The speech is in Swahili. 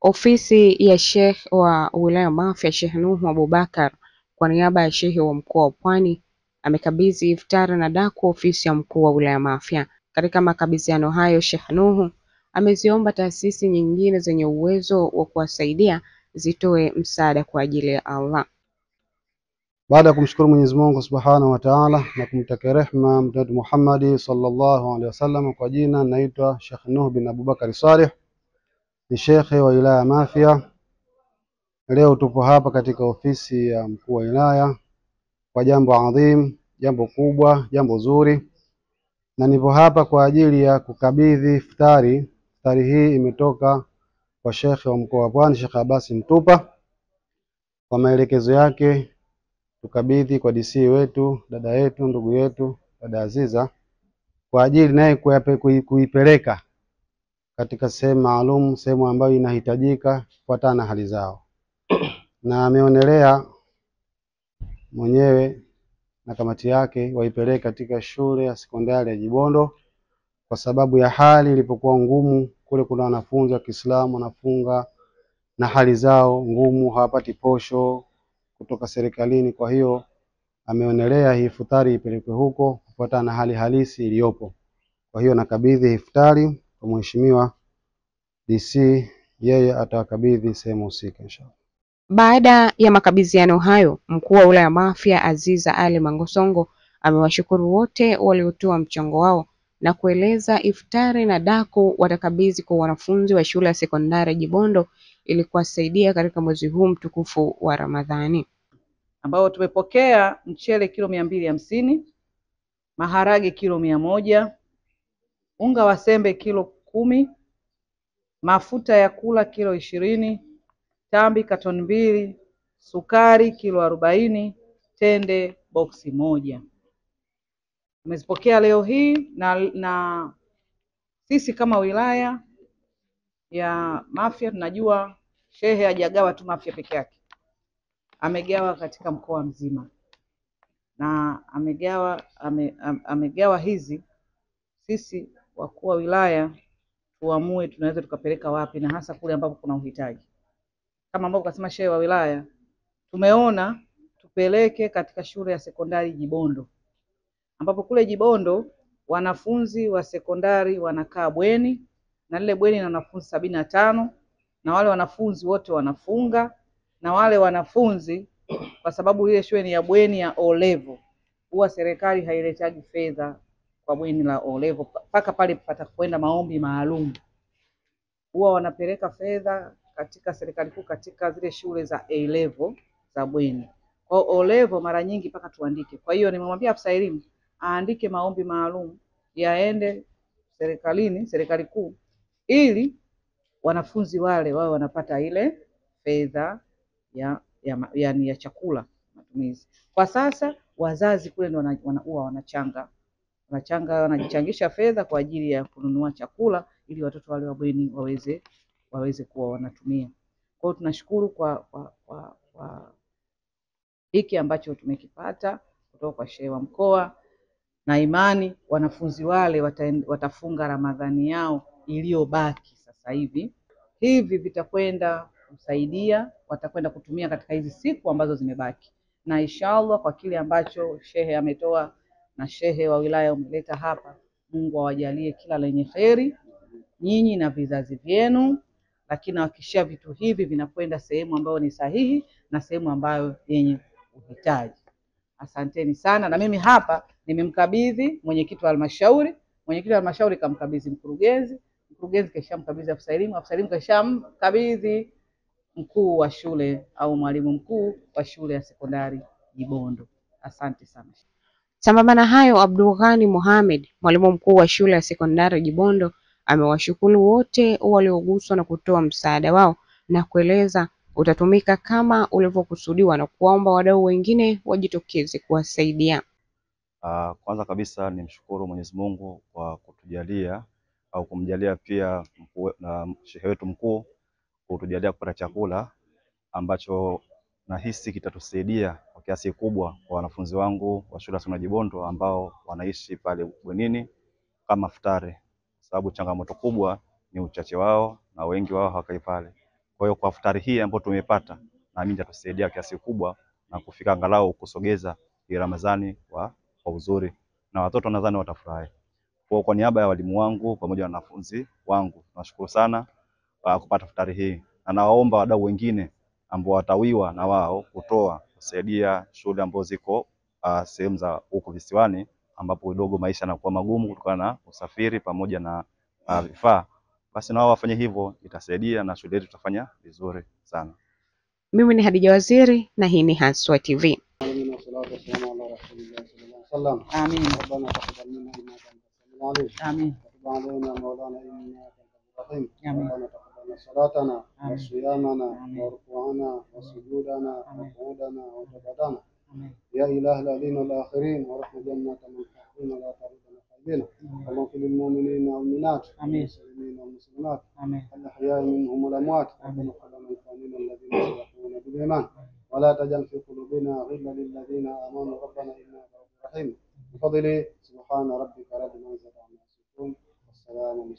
Ofisi ya Sheikh wa wilaya Mafia Sheikh Nuhu Abubakar kwa niaba ya Sheikh wa mkoa wa Pwani amekabidhi iftari na daku ofisi ya mkuu wa wilaya Mafia. Katika makabidhiano hayo, Sheikh Nuhu ameziomba taasisi nyingine zenye uwezo wa kuwasaidia zitoe msaada kwa ajili ya Allah. Baada ya kumshukuru Mwenyezi Mungu Subhanahu wa Ta'ala na kumtakia rehema Mtume Muhammad sallallahu alaihi wasallam, kwa jina naitwa Sheikh Nuhu bin Abubakar Saleh, ni Sheikh wa wilaya Mafia. Leo tupo hapa katika ofisi ya mkuu wa wilaya kwa jambo adhim, jambo kubwa, jambo zuri, na nipo hapa kwa ajili ya kukabidhi iftari. Iftari hii imetoka kwa Sheikh wa mkoa wa Pwani, Sheikh Abbas Mtupa, kwa maelekezo yake tukabidhi kwa DC wetu, dada yetu, ndugu yetu, dada Aziza, kwa ajili naye kuipeleka katika sehemu maalum, sehemu ambayo inahitajika kufuatana na hali zao. Na ameonelea mwenyewe na kamati yake waipeleke katika shule ya sekondari ya Jibondo kwa sababu ya hali ilipokuwa ngumu kule. Kuna wanafunzi wa Kiislamu wanafunga na hali zao ngumu, hawapati posho kutoka serikalini. Kwa hiyo ameonelea hii iftari ipelekwe huko kufuatana na hali halisi iliyopo. Kwa hiyo nakabidhi iftari kwa Mheshimiwa DC, yeye atawakabidhi sehemu husika inshallah. Baada ya makabidhiano hayo, mkuu wa wilaya Mafia Aziza Ali Mangosongo amewashukuru wote waliotoa mchango wao na kueleza iftari na daku watakabidhi kwa wanafunzi wa shule ya sekondari Jibondo ili kuwasaidia katika mwezi huu mtukufu wa Ramadhani, ambao tumepokea mchele kilo 250, maharage kilo 100, unga wa sembe kilo 10, mafuta ya kula kilo 20, tambi katoni 2, sukari kilo 40, tende boksi 1. Tumezipokea leo hii na sisi kama wilaya ya Mafia tunajua shehe hajagawa tu Mafia peke yake, amegawa katika mkoa mzima, na amegawa hizi. Sisi wakuu wa wilaya tuamue tunaweza tukapeleka wapi, na hasa kule ambapo kuna uhitaji. Kama ambavyo kasema shehe wa wilaya, tumeona tupeleke katika shule ya sekondari Jibondo, ambapo kule Jibondo wanafunzi wa sekondari wanakaa bweni, na lile bweni na wanafunzi 75, na wale wanafunzi wote wanafunga, na wale wanafunzi kwa sababu ile shule ni ya bweni ya O level, huwa serikali hailetaji fedha kwa bweni la O level mpaka pale patakwenda maombi maalum, huwa wanapeleka fedha katika serikali kuu katika zile shule za A level za bweni. Kwa O level mara nyingi mpaka tuandike. Kwa hiyo nimemwambia afisa elimu aandike maombi maalum yaende serikalini, serikali kuu, ili wanafunzi wale wao wanapata ile fedha ya chakula matumizi. Kwa sasa wazazi kule ndio huwa wanachangisha fedha kwa ajili ya kununua chakula ili watoto wale wa bweni waweze kuwa wanatumia. Kwa hiyo tunashukuru kwa hiki ambacho tumekipata kutoka kwa shehe wa mkoa, na imani wanafunzi wale watafunga Ramadhani yao iliyobaki sasa hivi. Hivi vitakwenda kusaidia, watakwenda kutumia katika hizi siku ambazo zimebaki, na inshallah kwa kile ambacho shehe ametoa na shehe wa wilaya umeleta hapa, Mungu awajalie kila lenye kheri nyinyi na vizazi vyenu, lakini hakikishia vitu hivi vinakwenda sehemu ambayo ni sahihi na sehemu ambayo yenye uhitaji. Asanteni sana. Na mimi hapa nimemkabidhi mwenyekiti wa halmashauri, mwenyekiti wa halmashauri kamkabidhi mkurugenzi, mkurugenzi kashamkabidhi afisa elimu, afisa elimu kashamkabidhi mkuu wa shule au mwalimu mkuu wa shule ya sekondari Jibondo. Asante sana. Sambamba na hayo, Abdul Ghani Mohamed, mwalimu mkuu wa shule ya sekondari Jibondo, amewashukuru wote walioguswa na kutoa msaada wao na kueleza utatumika kama ulivyokusudiwa na kuomba wadau wengine wajitokeze kuwasaidia. Kwanza kabisa nimshukuru Mwenyezi Mungu kwa kutujalia au kumjalia pia na shehe wetu mkuu kutujalia kupata chakula ambacho nahisi kitatusaidia kwa kiasi kubwa kwa wanafunzi wangu wa shule ya Jibondo ambao wanaishi pale bwenini kama iftari, sababu changamoto kubwa ni uchache wao na wengi wao hawakai pale. Kwa hiyo kwa iftari hii ambayo tumepata, naamini itatusaidia kiasi kikubwa na kufika angalau kusogeza Ramadhani kwa uzuri, na watoto nadhani watafurahi. Kwa niaba ya walimu wangu pamoja na wanafunzi wangu, nashukuru sana kupata iftari hii, na nawaomba wadau wengine ambao watawiwa na wao kutoa kusaidia shule ambazo ziko sehemu za huko visiwani ambapo kidogo maisha yanakuwa magumu kutokana na usafiri pamoja na vifaa, basi na wao wafanye hivyo, itasaidia na shule yetu tutafanya vizuri sana. Mimi ni Hadija Waziri na hii ni Haswa TV. Amin. Amin. ربنا تقبل صلاتنا وصيامنا وركوعنا وسجودنا وقعودنا وجبدنا يا إله الأولين والآخرين ورحمة جنة من تحتنا لا تردنا خيبنا اللهم اغفر للمؤمنين والمؤمنات والمسلمين والمسلمات الأحياء منهم والأموات ربنا اغفر لنا إخواننا الذين سبقونا بالإيمان ولا تجعل في قلوبنا غلا للذين آمنوا ربنا إنك رؤوف رحيم بفضل سبحان ربك رب العزة عما يصفون والسلام